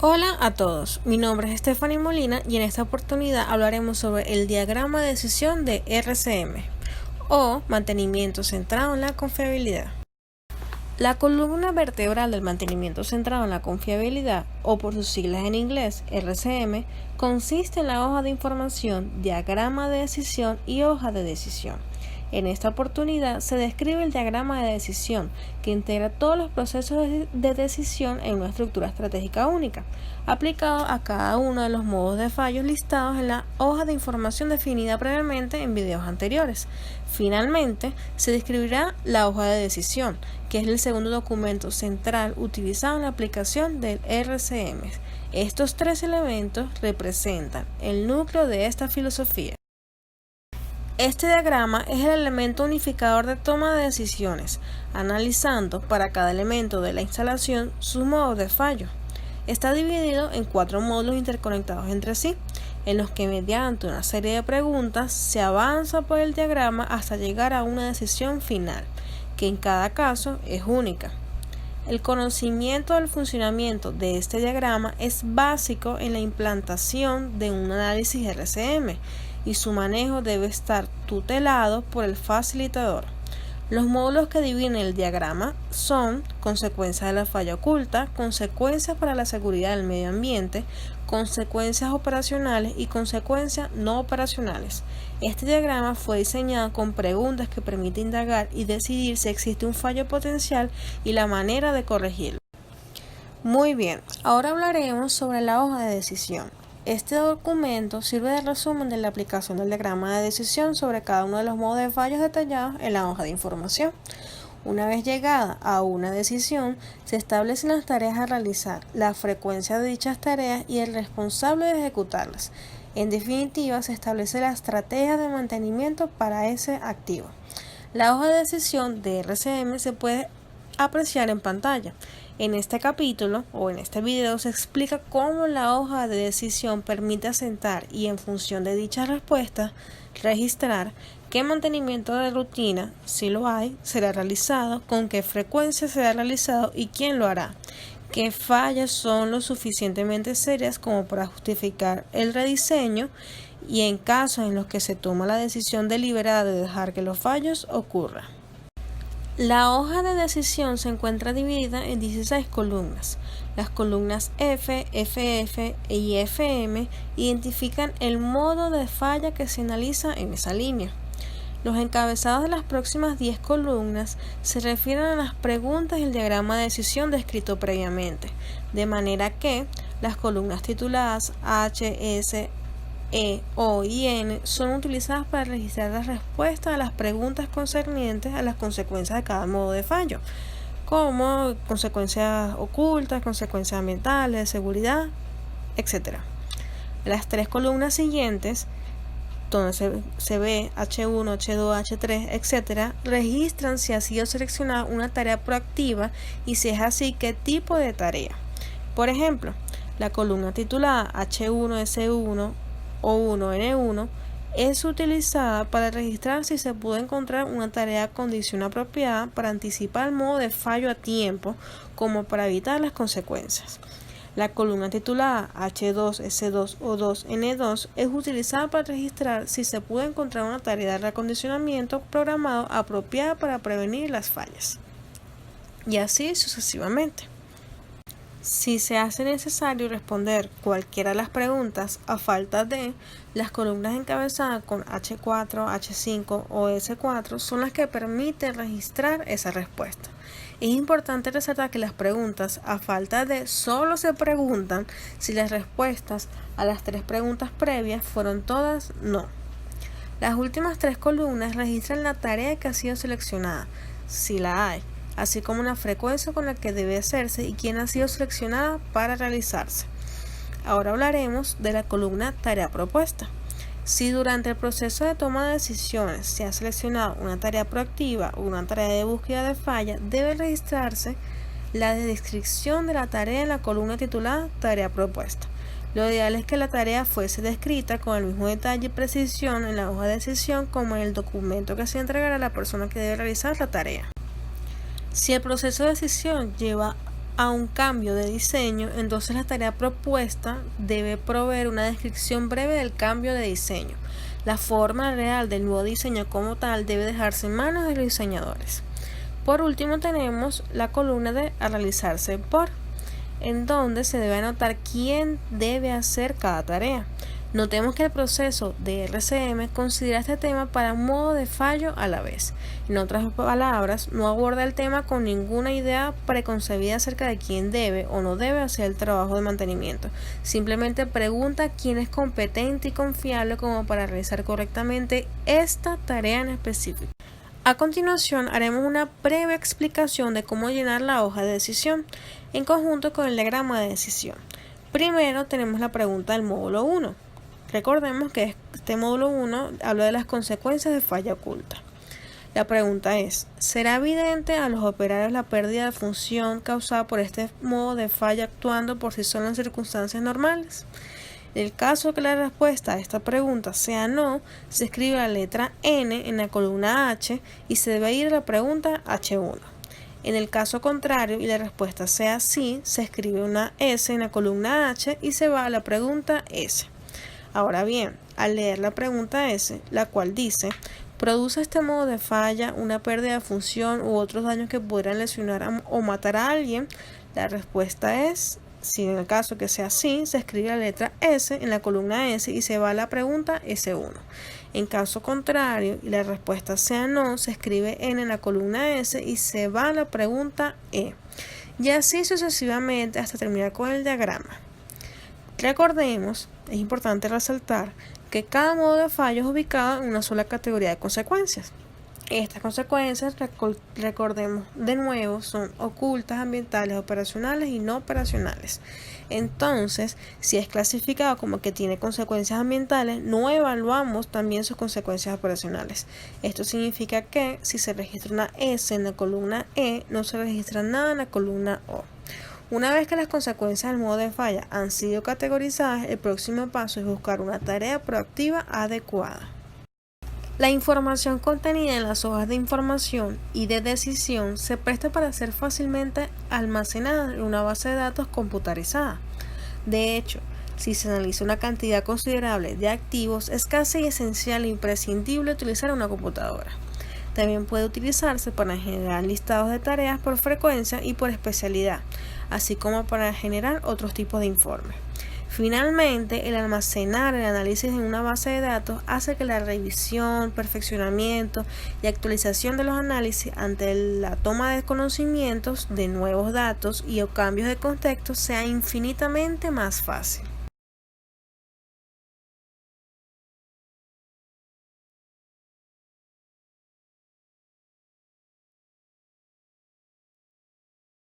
Hola a todos, mi nombre es Stephanie Molina y en esta oportunidad hablaremos sobre el diagrama de decisión de RCM o mantenimiento centrado en la confiabilidad. La columna vertebral del mantenimiento centrado en la confiabilidad, o por sus siglas en inglés RCM, consiste en la hoja de información, diagrama de decisión y hoja de decisión. En esta oportunidad se describe el diagrama de decisión, que integra todos los procesos de decisión en una estructura estratégica única, aplicado a cada uno de los modos de fallos listados en la hoja de información definida previamente en videos anteriores. Finalmente, se describirá la hoja de decisión, que es el segundo documento central utilizado en la aplicación del RCM. Estos tres elementos representan el núcleo de esta filosofía. Este diagrama es el elemento unificador de toma de decisiones, analizando para cada elemento de la instalación sus modos de fallo. Está dividido en 4 módulos interconectados entre sí, en los que mediante una serie de preguntas se avanza por el diagrama hasta llegar a una decisión final, que en cada caso es única. El conocimiento del funcionamiento de este diagrama es básico en la implantación de un análisis RCM y su manejo debe estar tutelado por el facilitador. Los módulos que dividen el diagrama son consecuencias de la falla oculta, consecuencias para la seguridad del medio ambiente, consecuencias operacionales y consecuencias no operacionales. Este diagrama fue diseñado con preguntas que permiten indagar y decidir si existe un fallo potencial y la manera de corregirlo. Muy bien, ahora hablaremos sobre la hoja de decisión. Este documento sirve de resumen de la aplicación del diagrama de decisión sobre cada uno de los modos de fallos detallados en la hoja de información. Una vez llegada a una decisión, se establecen las tareas a realizar, la frecuencia de dichas tareas y el responsable de ejecutarlas. En definitiva, se establece la estrategia de mantenimiento para ese activo. La hoja de decisión de RCM se puede apreciar en pantalla. En este capítulo o en este video se explica cómo la hoja de decisión permite asentar y en función de dicha respuesta registrar qué mantenimiento de rutina, si lo hay, será realizado, con qué frecuencia será realizado y quién lo hará, qué fallas son lo suficientemente serias como para justificar el rediseño y en casos en los que se toma la decisión deliberada de dejar que los fallos ocurran. La hoja de decisión se encuentra dividida en 16 columnas. Las columnas F, FF y FM identifican el modo de falla que se analiza en esa línea. Los encabezados de las próximas 10 columnas se refieren a las preguntas del diagrama de decisión descrito previamente, de manera que las columnas tituladas H, S, E, O y N son utilizadas para registrar las respuestas a las preguntas concernientes a las consecuencias de cada modo de fallo, como consecuencias ocultas, consecuencias ambientales, de seguridad, etc. Las 3 columnas siguientes, donde se ve H1, H2, H3, etc., registran si ha sido seleccionada una tarea proactiva y si es así, qué tipo de tarea. Por ejemplo, la columna titulada H1, S1, O1N1 es utilizada para registrar si se pudo encontrar una tarea condición apropiada para anticipar el modo de fallo a tiempo como para evitar las consecuencias. La columna titulada H2, S2, O2, N2 es utilizada para registrar si se pudo encontrar una tarea de reacondicionamiento programado apropiada para prevenir las fallas. Y así sucesivamente. Si se hace necesario responder cualquiera de las preguntas a falta de, las columnas encabezadas con H4, H5 o S4 son las que permiten registrar esa respuesta. Es importante resaltar que las preguntas a falta de solo se preguntan si las respuestas a las 3 preguntas previas fueron todas no. Las últimas 3 columnas registran la tarea que ha sido seleccionada, si la hay, así como la frecuencia con la que debe hacerse y quién ha sido seleccionada para realizarse. Ahora hablaremos de la columna tarea propuesta. Si durante el proceso de toma de decisiones se ha seleccionado una tarea proactiva o una tarea de búsqueda de falla, debe registrarse la descripción de la tarea en la columna titulada tarea propuesta. Lo ideal es que la tarea fuese descrita con el mismo detalle y precisión en la hoja de decisión como en el documento que se entregará a la persona que debe realizar la tarea. Si el proceso de decisión lleva a un cambio de diseño, entonces la tarea propuesta debe proveer una descripción breve del cambio de diseño. La forma real del nuevo diseño como tal debe dejarse en manos de los diseñadores. Por último tenemos la columna de a realizarse por, en donde se debe anotar quién debe hacer cada tarea. Notemos que el proceso de RCM considera este tema para modo de fallo a la vez. En otras palabras, no aborda el tema con ninguna idea preconcebida acerca de quién debe o no debe hacer el trabajo de mantenimiento. Simplemente pregunta quién es competente y confiable como para realizar correctamente esta tarea en específico. A continuación, haremos una breve explicación de cómo llenar la hoja de decisión en conjunto con el diagrama de decisión. Primero tenemos la pregunta del módulo 1. Recordemos que este módulo 1 habla de las consecuencias de falla oculta. La pregunta es, ¿será evidente a los operarios la pérdida de función causada por este modo de falla actuando por sí solo en circunstancias normales? En el caso que la respuesta a esta pregunta sea no, se escribe la letra N en la columna H y se debe ir a la pregunta H1. En el caso contrario y la respuesta sea sí, se escribe una S en la columna H y se va a la pregunta S. Ahora bien, al leer la pregunta S, la cual dice, ¿produce este modo de falla una pérdida de función u otros daños que pudieran lesionar o matar a alguien? La respuesta es, si en el caso que sea así, se escribe la letra S en la columna S y se va a la pregunta S1. En caso contrario y la respuesta sea no, se escribe N en la columna S y se va a la pregunta E. Y así sucesivamente hasta terminar con el diagrama. Recordemos, es importante resaltar que cada modo de fallo es ubicado en una sola categoría de consecuencias. Estas consecuencias, recordemos de nuevo, son ocultas, ambientales, operacionales y no operacionales. Entonces, si es clasificado como que tiene consecuencias ambientales, no evaluamos también sus consecuencias operacionales. Esto significa que si se registra una S en la columna E, no se registra nada en la columna O. Una vez que las consecuencias del modo de falla han sido categorizadas, el próximo paso es buscar una tarea proactiva adecuada. La información contenida en las hojas de información y de decisión se presta para ser fácilmente almacenada en una base de datos computarizada. De hecho, si se analiza una cantidad considerable de activos, es casi esencial e imprescindible utilizar una computadora. También puede utilizarse para generar listados de tareas por frecuencia y por especialidad, así como para generar otros tipos de informes. Finalmente, el almacenar el análisis en una base de datos hace que la revisión, perfeccionamiento y actualización de los análisis ante la toma de conocimientos de nuevos datos y o cambios de contexto sea infinitamente más fácil.